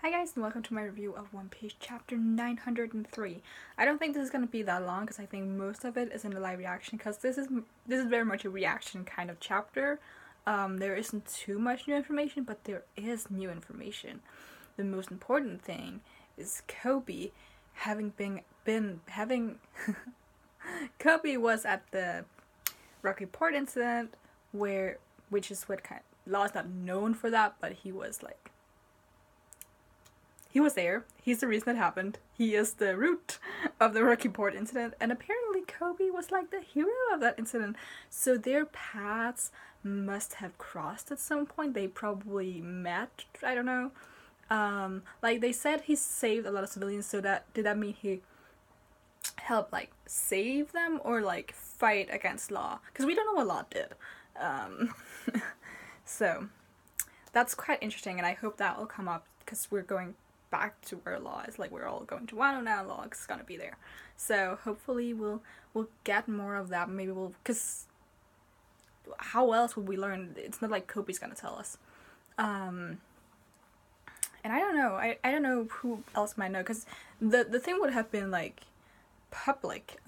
Hi guys and welcome to my review of One Piece chapter 903. I don't think this is going to be that long because I think most of it is in a live reaction because this is very much a reaction kind of chapter. There isn't too much new information, but there is new information. The most important thing is Kobe having Kobe was at the Rocky Port incident which is what kind of, Law is not known for that, but he was there. He's the reason it happened. He is the root of the Rocky Port incident, and apparently Kobe was like the hero of that incident. So their paths must have crossed at some point. They probably met. I don't know. Like they said, he saved a lot of civilians. So did that mean he helped like save them or like fight against Law? Because we don't know what Law did. So that's quite interesting, and I hope that will come up because we're going back to where Law is. Like we're all going to Wano now. Law is gonna be there, so hopefully we'll get more of that. Maybe because how else would we learn? It's not like Kobe's gonna tell us. And I don't know. I don't know who else might know, because the thing would have been like public.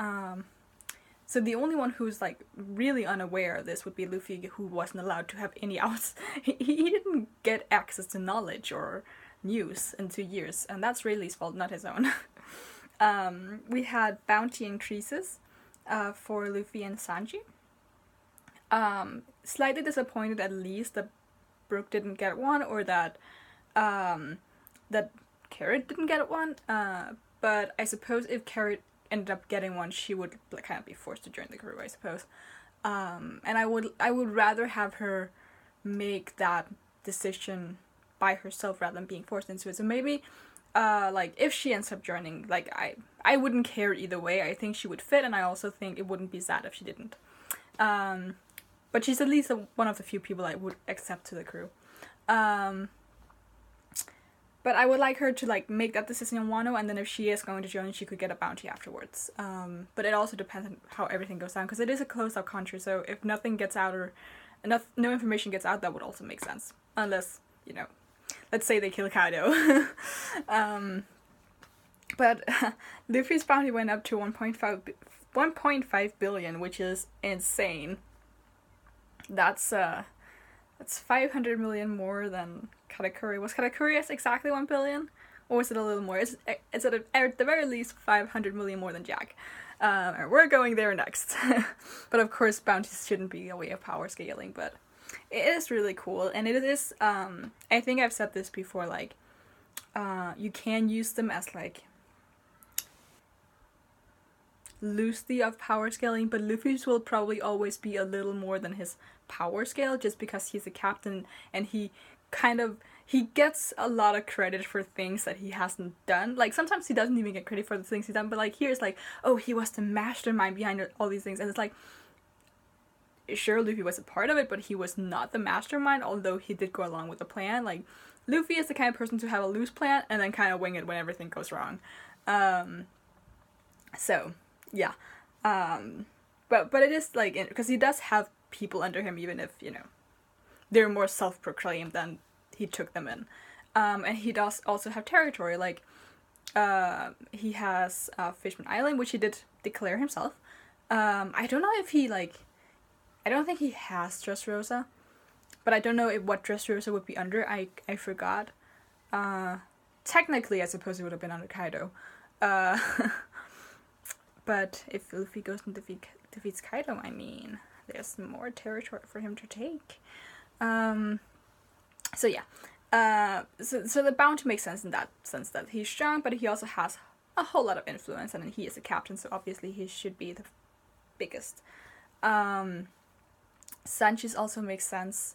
So the only one who's like really unaware of this would be Luffy, who wasn't allowed to have any outs. He didn't get access to knowledge or news in 2 years, and that's Rayleigh's fault, not his own. We had bounty increases for Luffy and Sanji. Slightly disappointed at least that Brook didn't get one, or that that Carrot didn't get one. But I suppose if Carrot ended up getting one, she would kind of be forced to join the crew, I suppose. And I would rather have her make that decision by herself rather than being forced into it. So maybe like if she ends up joining, like I wouldn't care either way. I think she would fit, and I also think it wouldn't be sad if she didn't. But she's at least one of the few people I would accept to the crew. But I would like her to like make that decision in Wano, and then if she is going to join, she could get a bounty afterwards. But it also depends on how everything goes down, because it is a closed out country, so if nothing gets out or no information gets out, that would also make sense. Unless, you know, let's say they kill Kaido. But Luffy's bounty went up to 1.5 billion, which is insane. That's 500 million more than Katakuri. Was Katakuri exactly 1 billion? Or was it a little more? It's at the very least 500 million more than Jack. And we're going there next. But of course, bounties shouldn't be a way of power scaling, but it is really cool. And it is, I think I've said this before, like, you can use them as, like, loosely of power scaling, but Luffy's will probably always be a little more than his power scale, just because he's a captain and he gets a lot of credit for things that he hasn't done. Like sometimes he doesn't even get credit for the things he's done, but like here's like, oh, he was the mastermind behind all these things, and it's like, sure, Luffy was a part of it, but he was not the mastermind, although he did go along with the plan. Like Luffy is the kind of person to have a loose plan and then kind of wing it when everything goes wrong. So yeah, but it is like, because he does have people under him, even if, you know, they're more self-proclaimed than he took them in. And he does also have territory, like he has Fishman Island, which he did declare himself. I don't know if he like, I don't think he has Dressrosa, but I don't know what Dressrosa would be under. I forgot. Technically I suppose it would have been under Kaido. But if Luffy goes and defeats Kaido, I mean, there's more territory for him to take. So yeah. So the bounty makes sense in that sense, that he's strong, but he also has a whole lot of influence, and he is a captain, so obviously he should be the biggest. Sanji's also makes sense.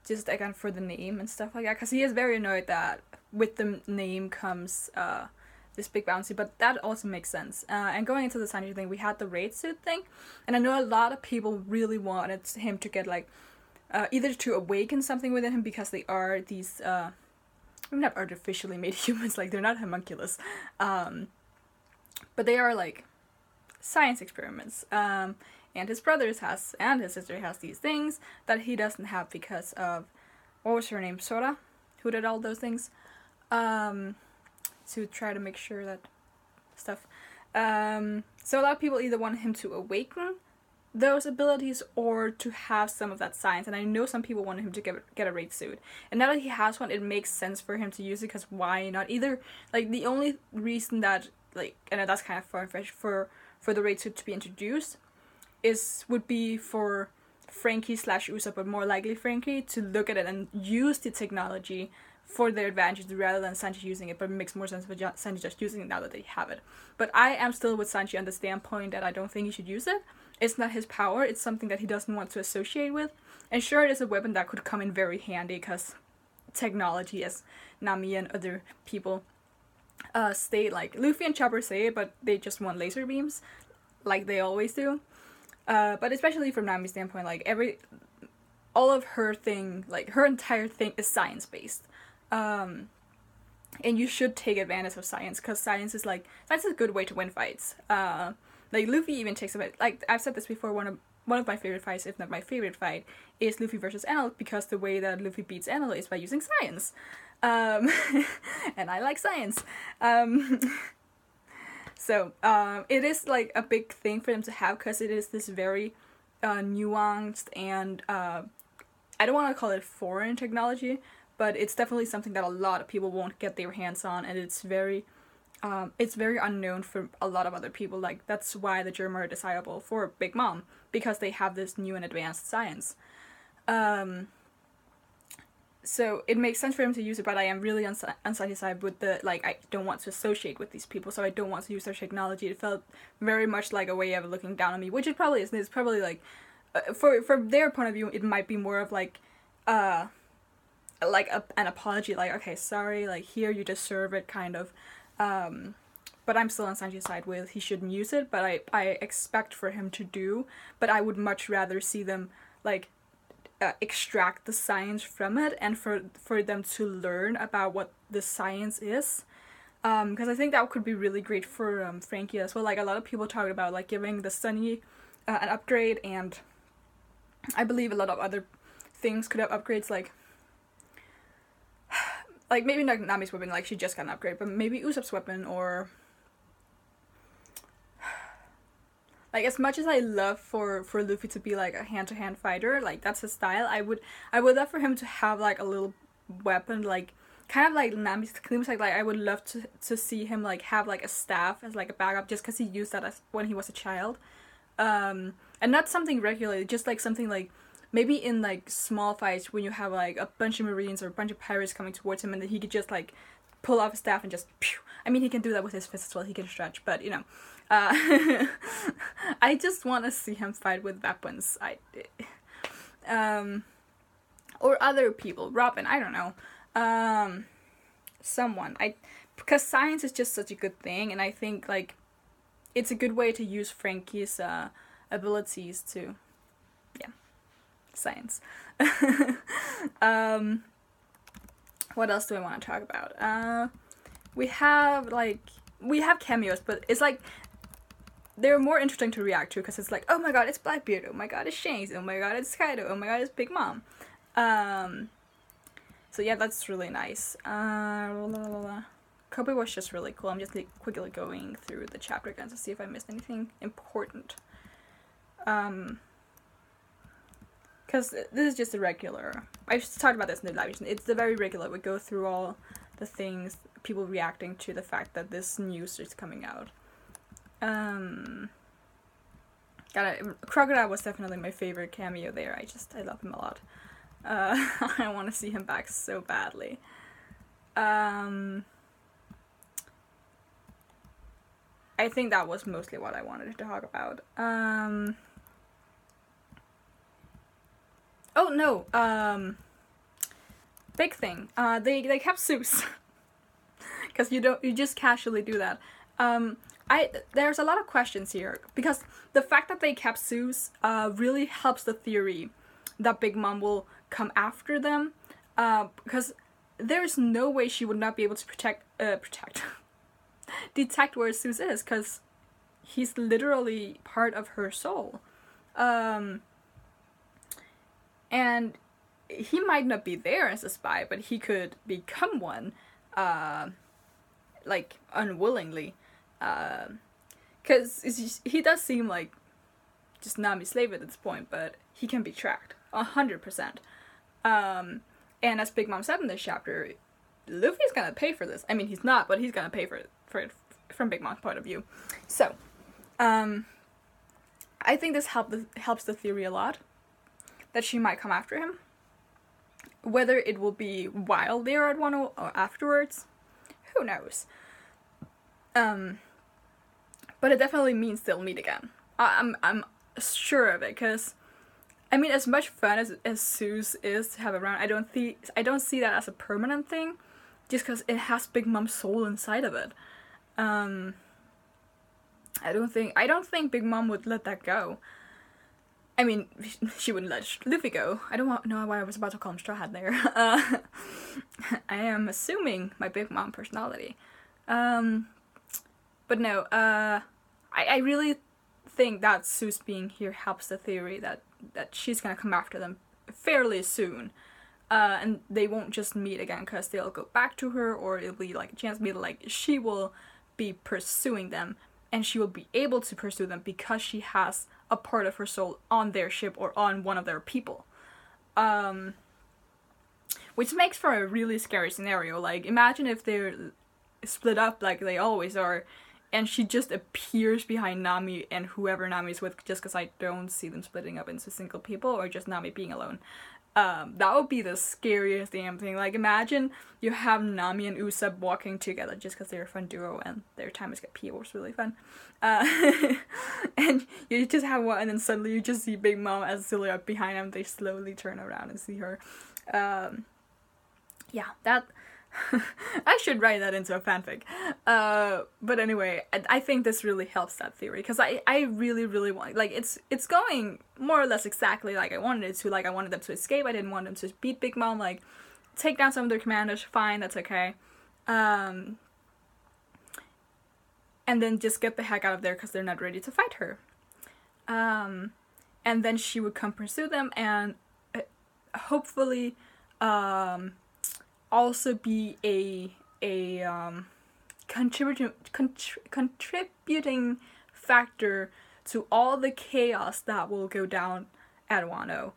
Just again for the name and stuff like that, because he is very annoyed that with the name comes this big bounty, but that also makes sense. And going into the Sanji thing, we had the raid suit thing, and I know a lot of people really wanted him to get like either to awaken something within him, because they are these not artificially made humans, like they're not homunculus, but they are like science experiments. And his brothers and his sister has these things that he doesn't have because of, what was her name, Sora, who did all those things, to try to make sure that stuff. So a lot of people either want him to awaken those abilities or to have some of that science, and I know some people wanted him to get a raid suit, and now that he has one, it makes sense for him to use it, because why not? Either, like, the only reason that, like, and that's kind of far-fetched for the raid suit to be introduced would be for Frankie / Usopp, but more likely Frankie, to look at it and use the technology for their advantage rather than Sanji using it, but it makes more sense for Sanji just using it now that they have it. But I am still with Sanji on the standpoint that I don't think he should use it. It's not his power, it's something that he doesn't want to associate with. And sure, it is a weapon that could come in very handy, because technology, as Nami and other people state, like Luffy and Chopper say it, but they just want laser beams, like they always do. But especially from Nami's standpoint, like all of her thing, like her entire thing is science-based. And you should take advantage of science, because science is a good way to win fights. Like, Luffy even takes a bit, like, I've said this before, one of my favorite fights, if not my favorite fight, is Luffy versus Enel, because the way that Luffy beats Enel is by using science. And I like science. So, it is, like, a big thing for them to have, because it is this very nuanced and, I don't want to call it foreign technology, but it's definitely something that a lot of people won't get their hands on, and it's very unknown for a lot of other people. Like, that's why the Germa are desirable for Big Mom, because they have this new and advanced science. So it makes sense for him to use it, but I am really on Sanji's side with the, like, I don't want to associate with these people, so I don't want to use their technology. It felt very much like a way of looking down on me, which it probably isn't. It's probably, like, from their point of view, it might be more of, like an apology, like, okay, sorry, like, here, you deserve it, kind of. But I'm still on Sanji's side with he shouldn't use it, but I expect for him to do, but I would much rather see them, like, extract the science from it, and for them to learn about what the science is, because I think that could be really great for Frankie as well. Like, a lot of people talk about, like, giving the Sunny an upgrade, and I believe a lot of other things could have upgrades, like maybe not Nami's weapon, like, she just got an upgrade, but maybe Usopp's weapon, or like, as much as I love for Luffy to be, like, a hand-to-hand fighter, like, that's his style, I would love for him to have, like, a little weapon, like, kind of like Nami's claims, like, I would love to see him, like, have, like, a staff as, like, a backup, just because he used that as when he was a child, and not something regularly, just, like, something, like, maybe in, like, small fights when you have, like, a bunch of Marines or a bunch of pirates coming towards him, and then he could just, like, pull off his staff and just pew. I mean, he can do that with his fists as well, he can stretch, but, you know, I just want to see him fight with weapons. Or other people, Robin, I don't know, someone, because science is just such a good thing, and I think, like, it's a good way to use Frankie's, abilities to, yeah, science. What else do I want to talk about? We have cameos, but it's, like, they're more interesting to react to, because it's like, oh my god, it's Blackbeard, oh my god, it's Shanks, oh my god, it's Kaido, oh my god, it's Big Mom. So yeah, that's really nice. Kobe was just really cool. I'm just, like, quickly going through the chapter again to see if I missed anything important. Because this is just a regular, I just talked about this in the live stream, it's the very regular, we go through all the things, people reacting to the fact that this news is coming out. Crocodile was definitely my favorite cameo there. I love him a lot. I want to see him back so badly. I think that was mostly what I wanted to talk about. Oh no, big thing. They kept Zeus. Because you just casually do that. There's a lot of questions here, because the fact that they kept Zeus really helps the theory that Big Mom will come after them, because there's no way she would not be able to detect where Zeus is, because he's literally part of her soul. And he might not be there as a spy, but he could become one, like unwillingly, because he does seem like just Nami's slave at this point, but he can be tracked 100%. And as Big Mom said in this chapter, Luffy's gonna pay for this. I mean, he's not, but he's gonna pay for it from Big Mom's point of view. So, I think this helps the theory a lot that she might come after him. Whether it will be while they're at Wano or afterwards, who knows? But it definitely means they'll meet again. I'm sure of it, because I mean, as much fun as Zeus is to have around, I don't see that as a permanent thing, just because it has Big Mom's soul inside of it. I don't think Big Mom would let that go. I mean, she wouldn't let Luffy go. I don't know why I was about to call him Straw Hat there. I am assuming my Big Mom personality. But no, I really think that Zeus being here helps the theory that she's gonna come after them fairly soon. And they won't just meet again because they'll go back to her, or it'll be like a chance to meet, like she will be pursuing them, and she will be able to pursue them because she has a part of her soul on their ship or on one of their people. Which makes for a really scary scenario. Like, imagine if they're split up like they always are, and she just appears behind Nami and whoever Nami's with, just because I don't see them splitting up into single people or just Nami being alone. That would be the scariest damn thing. Like, imagine you have Nami and Usopp walking together just because they're a fun duo and their time is P was really fun. And you just have one, and then suddenly you just see Big Mom as silhouette behind them. They slowly turn around and see her. Yeah, that... I should write that into a fanfic. But anyway, I think this really helps that theory, because I really, really want, like, it's going more or less exactly like I wanted it to. Like, I wanted them to escape. I didn't want them to beat Big Mom, like, take down some of their commanders. Fine, that's okay. And then just get the heck out of there because they're not ready to fight her. And then she would come pursue them and hopefully also be a contributing factor to all the chaos that will go down at Wano.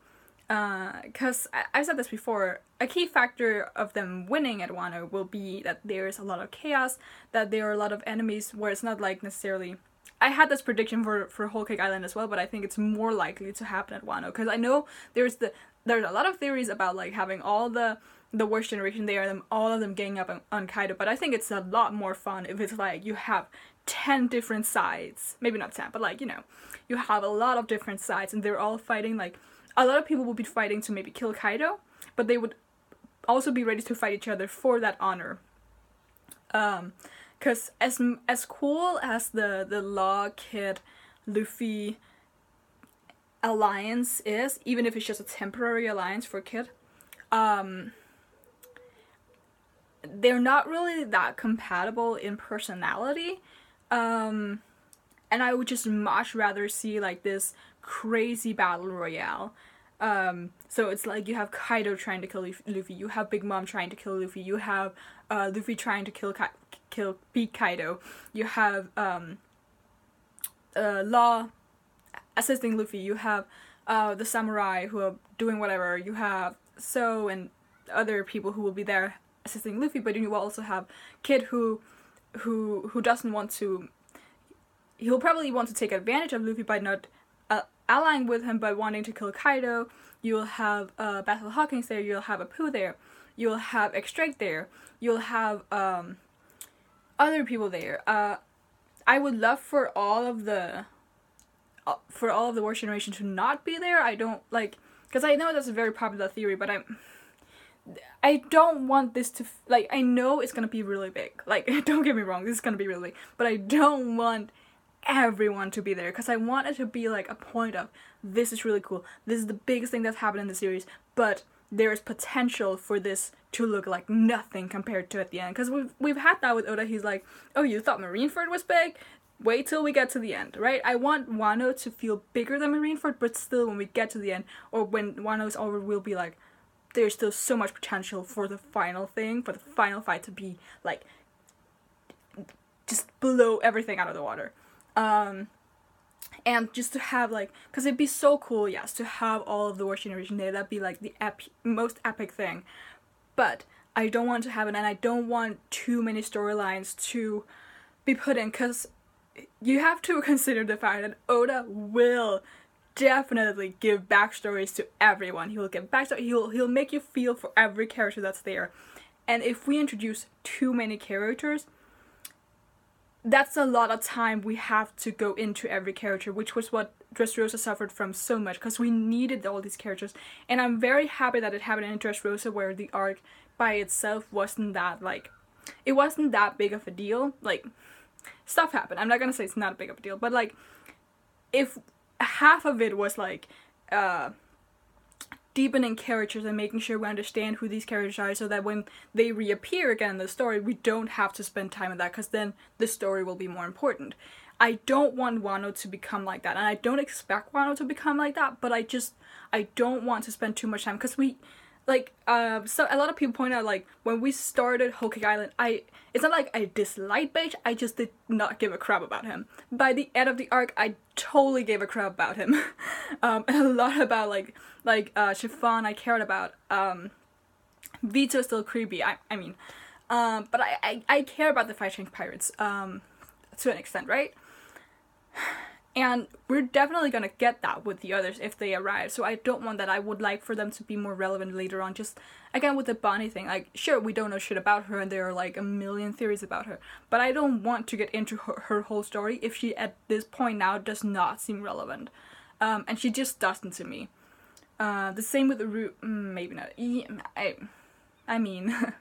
Because I've said this before, a key factor of them winning at Wano will be that there's a lot of chaos, that there are a lot of enemies where it's not like necessarily... I had this prediction for Whole Cake Island as well, but I think it's more likely to happen at Wano, because I know there's a lot of theories about like having all the worst generation there and all of them ganging up on Kaido, but I think it's a lot more fun if it's like you have 10 different sides, maybe not 10, but like, you know, you have a lot of different sides and they're all fighting. Like, a lot of people will be fighting to maybe kill Kaido, but they would also be ready to fight each other for that honor. Because as cool as the Law Kid Luffy alliance is, even if it's just a temporary alliance for Kid, they're not really that compatible in personality, and I would just much rather see like this crazy battle royale. So it's like you have Kaido trying to kill Luffy, you have Big Mom trying to kill Luffy, you have Luffy trying to beat Kaido, you have Law assisting Luffy, you have the samurai who are doing whatever, you have So and other people who will be there assisting Luffy, but you will also have Kid who doesn't want to... He'll probably want to take advantage of Luffy by not allying with him, but wanting to kill Kaido. You'll have Basil Hawkins there, you'll have Apu there, you'll have Extract there, you'll have other people there. I would love for all of the Worst Generation to not be there. I don't like... Because I know that's a very popular theory, but I don't want this to... Like, I know it's gonna be really big. Like, don't get me wrong, this is gonna be really big. But I don't want everyone to be there, because I want it to be like a point of, this is really cool. This is the biggest thing that's happened in the series, but there is potential for this to look like nothing compared to at the end. Because we've had that with Oda. He's like, oh, you thought Marineford was big? Wait till we get to the end, right? I want Wano to feel bigger than Marineford, but still when we get to the end, or when Wano's over, we'll be like, there's still so much potential for the final thing, for the final fight to be like just blow everything out of the water. And just to have like, because it'd be so cool, yes, to have all of the Watch Generation there. That'd be like the most epic thing. But I don't want to have it, and I don't want too many storylines to be put in, because you have to consider the fact that Oda will definitely give backstories to everyone. He will give backstory. He'll make you feel for every character that's there. And if we introduce too many characters, that's a lot of time we have to go into every character, which was what Dressrosa suffered from so much, because we needed all these characters. And I'm very happy that it happened in Dressrosa, where the arc by itself wasn't that, like, it wasn't that big of a deal. Like, stuff happened. I'm not gonna say it's not a big of a deal, but like, if half of it was like, deepening characters and making sure we understand who these characters are, so that when they reappear again in the story, we don't have to spend time on that, because then the story will be more important. I don't want Wano to become like that, and I don't expect Wano to become like that, but I don't want to spend too much time, because we, like, so a lot of people point out, like, when we started Whole Cake Island, it's not like I disliked Beige, I just did not give a crap about him. By the end of the arc, I totally gave a crap about him. And a lot about, like, Chiffon I cared about. Vito's still creepy, I mean. But I care about the Five Chain Pirates, to an extent, right? And we're definitely gonna get that with the others if they arrive, so I don't want that. I would like for them to be more relevant later on. Just, again, with the Bonnie thing, like, sure, we don't know shit about her, and there are, like, a million theories about her, but I don't want to get into her whole story if she, at this point now, does not seem relevant. And she just doesn't to me. The same with the maybe not. I mean...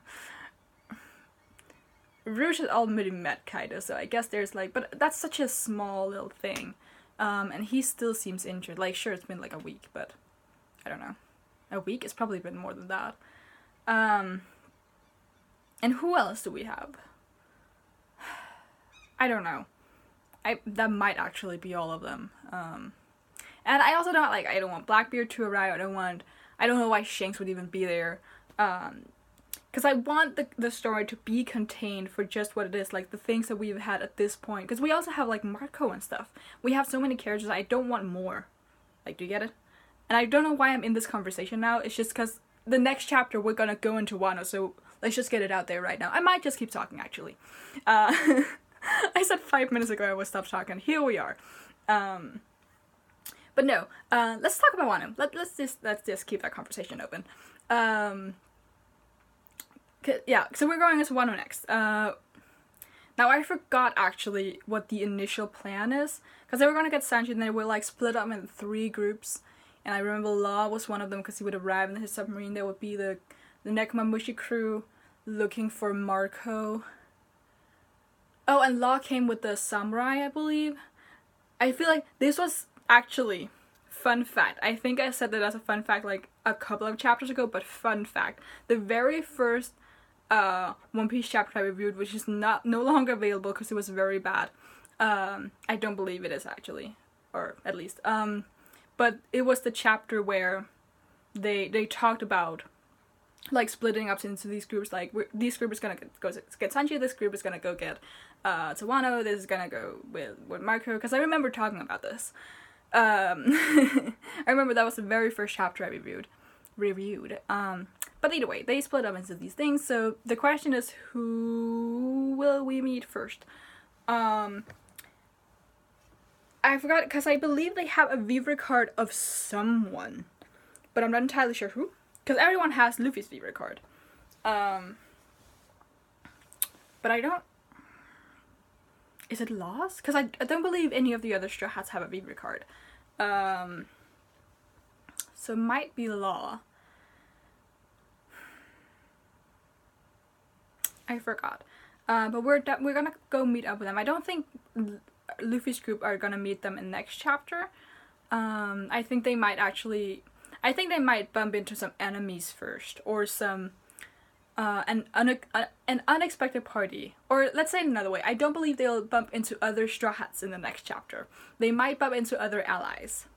Rouge has already met Kaido, so I guess there's, like, but that's such a small little thing. And he still seems injured. Like, sure, it's been like a week, but I don't know. A week? It's probably been more than that. And who else do we have? I don't know. That might actually be all of them. And I also don't, like, I don't want Blackbeard to arrive. I don't know why Shanks would even be there. Because I want the story to be contained for just what it is, like the things that we've had at this point. Because we also have, like, Marco and stuff. We have so many characters, I don't want more. Like, do you get it? And I don't know why I'm in this conversation now. It's just because the next chapter we're gonna go into Wano, so let's just get it out there right now. I might just keep talking, actually. I said 5 minutes ago I would stop talking. Here we are. But no, let's talk about Wano. Let's just keep that conversation open. Yeah, so we're going into Wano next. Now I forgot actually what the initial plan is, because they were gonna get Sanji and they were, like, split up in 3 groups, and I remember Law was one of them because he would arrive in his submarine. There would be the Nekomamushi crew looking for Marco. Oh, and Law came with the samurai, I believe. I feel like this was actually, fun fact, I think I said that as a fun fact like a couple of chapters ago, but fun fact, the very first One Piece chapter I reviewed, which is no longer available because it was very bad. I don't believe it is, actually, or at least, but it was the chapter where they talked about, like, splitting up into these groups, like, this group is gonna go get Sanji, this group is gonna go get Wano, this is gonna go with Marco, because I remember talking about this. I remember that was the very first chapter I reviewed. But either way, they split up into these things, so the question is, who will we meet first? I forgot, because I believe they have a Vivre card of someone, but I'm not entirely sure who, because everyone has Luffy's Vivre card. But I don't... Is it Law's? Because I don't believe any of the other Straw Hats have a Vivre card. So it might be Law. I forgot. But we're gonna go meet up with them. I don't think Luffy's group are gonna meet them in next chapter. I think they might bump into some enemies first, or some an unexpected party. Or let's say it another way, I don't believe they'll bump into other Straw Hats in the next chapter. They might bump into other allies.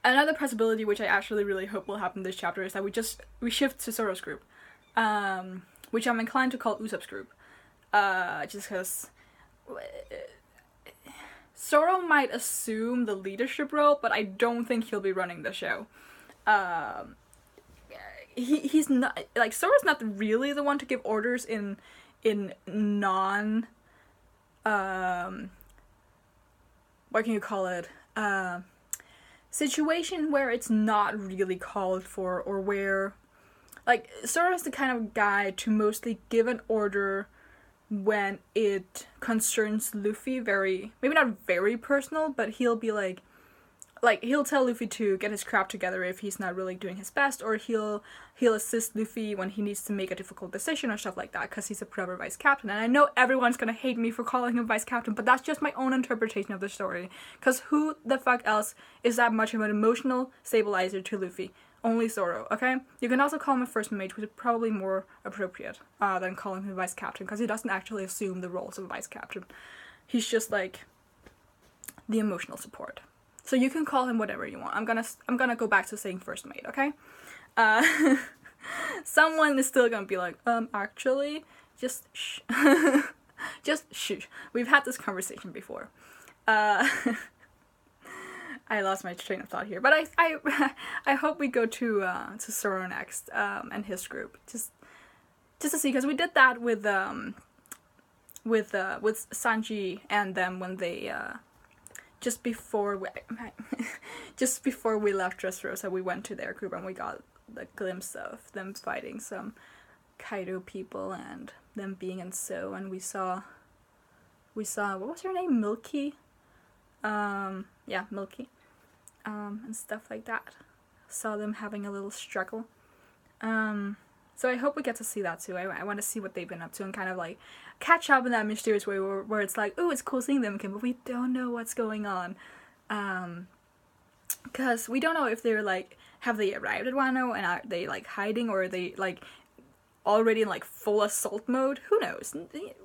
another possibility, which I actually really hope will happen this chapter, is that we shift to Zoro's group, which I'm inclined to call Usopp's group, just because Zoro might assume the leadership role, but I don't think he'll be running the show. He's not, like, Zoro's not really the one to give orders in non, what can you call it, situation where it's not really called for, or where, like, Zoro's the kind of guy to mostly give an order when it concerns Luffy maybe not very personal, but he'll be like he'll tell Luffy to get his crap together if he's not really doing his best, or he'll assist Luffy when he needs to make a difficult decision or stuff like that, because he's a proper vice captain. And I know everyone's gonna hate me for calling him vice captain, but that's just my own interpretation of the story, because who the fuck else is that much of an emotional stabilizer to Luffy? Only Zoro, okay? You can also call him a first mate, which is probably more appropriate than calling him vice captain, because he doesn't actually assume the roles of a vice captain. He's just like the emotional support. So you can call him whatever you want. I'm gonna go back to saying first mate, okay? Someone is still gonna be like, actually, just shh. Just shh. We've had this conversation before. I lost my train of thought here, but I hope we go to Zoro next, and his group, just to see, because we did that with Sanji and them when they just before we left Dressrosa, we went to their group and we got the glimpse of them fighting some Kaido people and them being in So, and we saw what was her name, Milky, yeah, Milky. And stuff like that. Saw them having a little struggle. So I hope we get to see that too. I want to see what they've been up to and kind of like catch up in that mysterious way where it's like, oh, it's cool seeing them again, but we don't know what's going on. Because we don't know if they're like, have they arrived at Wano and are they like hiding, or are they like already in like full assault mode? Who knows?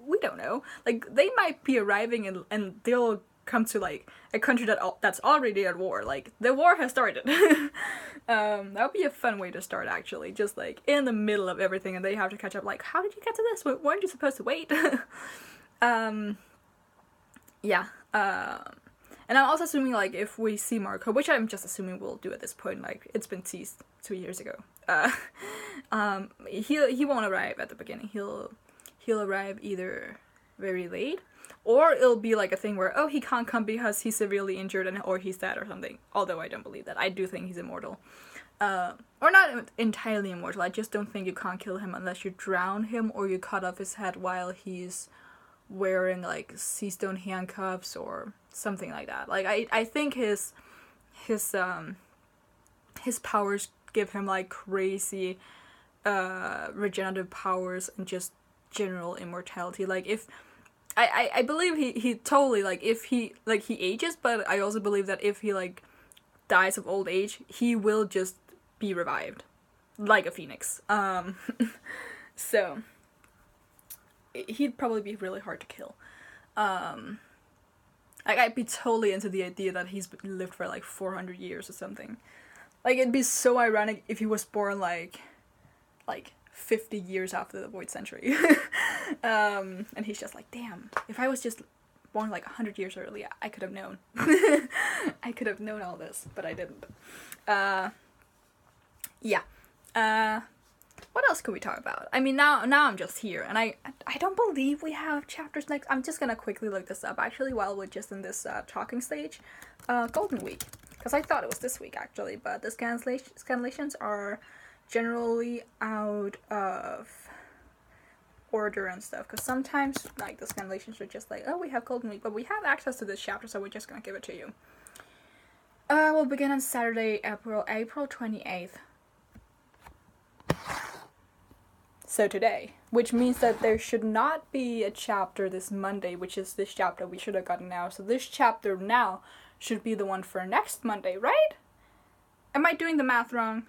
We don't know. Like, they might be arriving and they'll come to like a country that's already at war. Like, the war has started. That would be a fun way to start, actually, just like in the middle of everything and they have to catch up. Like, how did you get to this? Weren't you supposed to wait? Yeah. And I'm also assuming, like, if we see Marco, which I'm just assuming we'll do at this point, like, it's been teased 2 years ago, he won't arrive at the beginning. He'll arrive either very late, or it'll be like a thing where, oh, he can't come because he's severely injured or he's dead or something. Although I don't believe that. I do think he's immortal. Or not entirely immortal. I just don't think you can't kill him unless you drown him or you cut off his head while he's wearing like sea stone handcuffs or something like that. Like, I think his powers give him like crazy regenerative powers and just general immortality. Like, if I believe he totally, like, if he ages, but I also believe that if he like dies of old age, he will just be revived like a phoenix. So he'd probably be really hard to kill. Like, I'd be totally into the idea that he's lived for like 400 years or something. Like, it'd be so ironic if he was born like 50 years after the Void Century. And he's just like, damn, if I was just born like 100 years earlier, I could have known. I could have known all this, but I didn't. Yeah. What else could we talk about? I mean, now I'm just here, and I don't believe we have chapters next. I'm just gonna quickly look this up, actually, while we're just in this talking stage. Golden Week. Because I thought it was this week, actually, but the scanlations are generally out of order and stuff, because sometimes, like, the scanlations are just like, oh, we have Golden Week, but we have access to this chapter, so we're just gonna give it to you. We'll begin on Saturday, April 28th. So today, which means that there should not be a chapter this Monday, which is this chapter we should have gotten now. So this chapter now should be the one for next Monday, right? Am I doing the math wrong?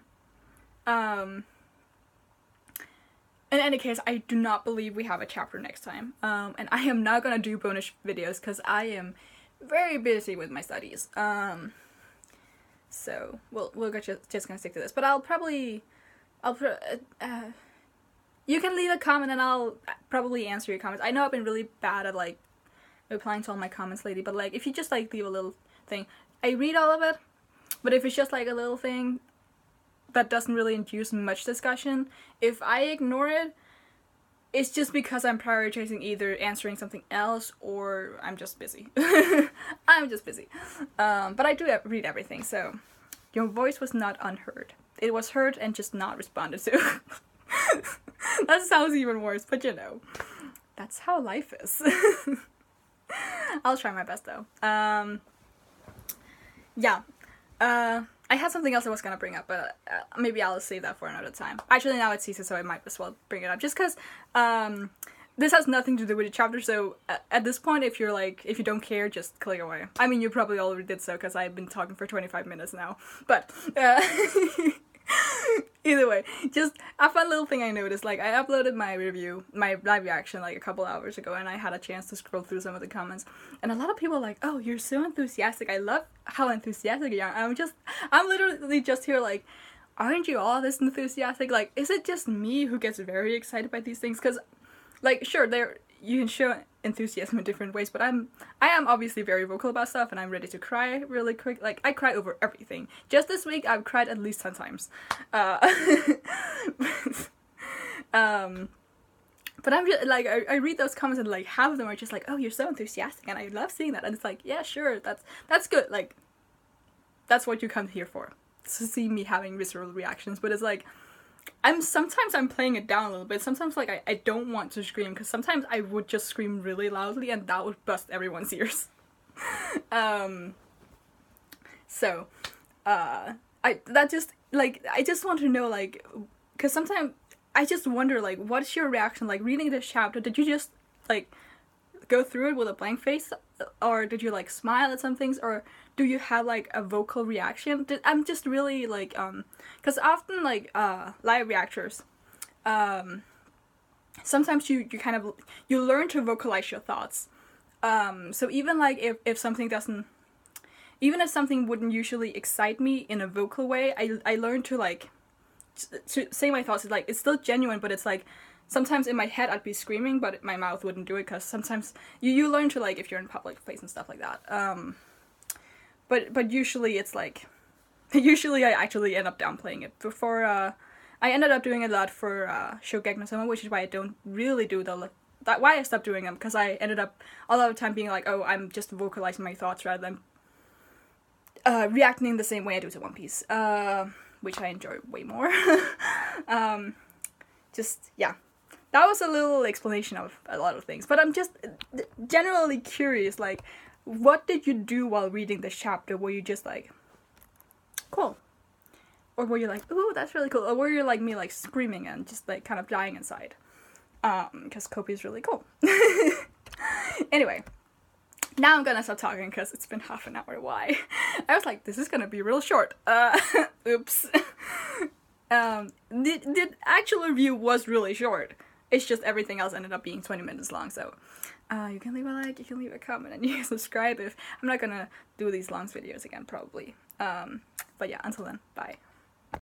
In any case, I do not believe we have a chapter next time. And I am not gonna do bonus videos because I am very busy with my studies. So we'll just gonna stick to this. But I'll you can leave a comment and I'll probably answer your comments. I know I've been really bad at like replying to all my comments lately, but like if you just like leave a little thing, I read all of it. But if it's just like a little thing that doesn't really induce much discussion, if I ignore it, it's just because I'm prioritizing either answering something else or I'm just busy. I'm just busy. But I do read everything, so your voice was not unheard. It was heard and just not responded to. That sounds even worse, but you know, that's how life is. I'll try my best though. Yeah. I had something else I was gonna bring up, but maybe I'll save that for another time. Actually, now it's season, so I might as well bring it up. Just because this has nothing to do with the chapter, so at this point, if you don't care, just click away. I mean, you probably already did so, because I've been talking for 25 minutes now. But, either way, just a fun little thing I noticed, like, I uploaded my live reaction, like, a couple hours ago, and I had a chance to scroll through some of the comments, and a lot of people are like, oh, you're so enthusiastic, I love how enthusiastic you are. I'm literally just here, like, aren't you all this enthusiastic? Like, is it just me who gets very excited by these things? Because, like, sure, you can show enthusiasm in different ways, but I am obviously very vocal about stuff, and I'm ready to cry really quick. Like, I cry over everything. Just this week, I've cried at least 10 times. But I'm just, like, I read those comments, and, like, half of them are just like, oh, you're so enthusiastic, and I love seeing that, and it's like, yeah, sure, that's good, like, that's what you come here for, to see me having visceral reactions, but it's like, sometimes I'm playing it down a little bit. Sometimes, like, I don't want to scream, because sometimes I would just scream really loudly, and that would bust everyone's ears. I just want to know, like, because sometimes I just wonder, like, what's your reaction, like, reading this chapter? Did you just, like, go through it with a blank face, or did you, like, smile at some things, or do you have, like, a vocal reaction? I'm just really, like, because often, like, live reactors, sometimes you kind of, you learn to vocalize your thoughts, so even, like, if something even if something wouldn't usually excite me in a vocal way, I learn to, like, to say my thoughts. It's, like, it's still genuine, but it's, like, sometimes in my head I'd be screaming, but my mouth wouldn't do it, because sometimes you learn to, like, if you're in public place and stuff like that, but usually it's, like, usually I actually end up downplaying it. Before, I ended up doing a lot for, Shogek no Soma, which is why I don't really do why I stopped doing them, because I ended up a lot of the time being like, oh, I'm just vocalizing my thoughts rather than, reacting the same way I do to One Piece, which I enjoy way more. Just, yeah. That was a little explanation of a lot of things, but I'm just generally curious, like, what did you do while reading this chapter? Were you just like, cool? Or were you like, ooh, that's really cool? Or were you like me, like, screaming and just, like, kind of dying inside? Because Kopi is really cool. Anyway, now I'm gonna stop talking because it's been half an hour. Why? I was like, this is gonna be real short. Oops. The actual review was really short. It's just everything else ended up being 20 minutes long, so you can leave a like, you can leave a comment, and you can subscribe if I'm not gonna do these long videos again, probably. But yeah, until then, bye.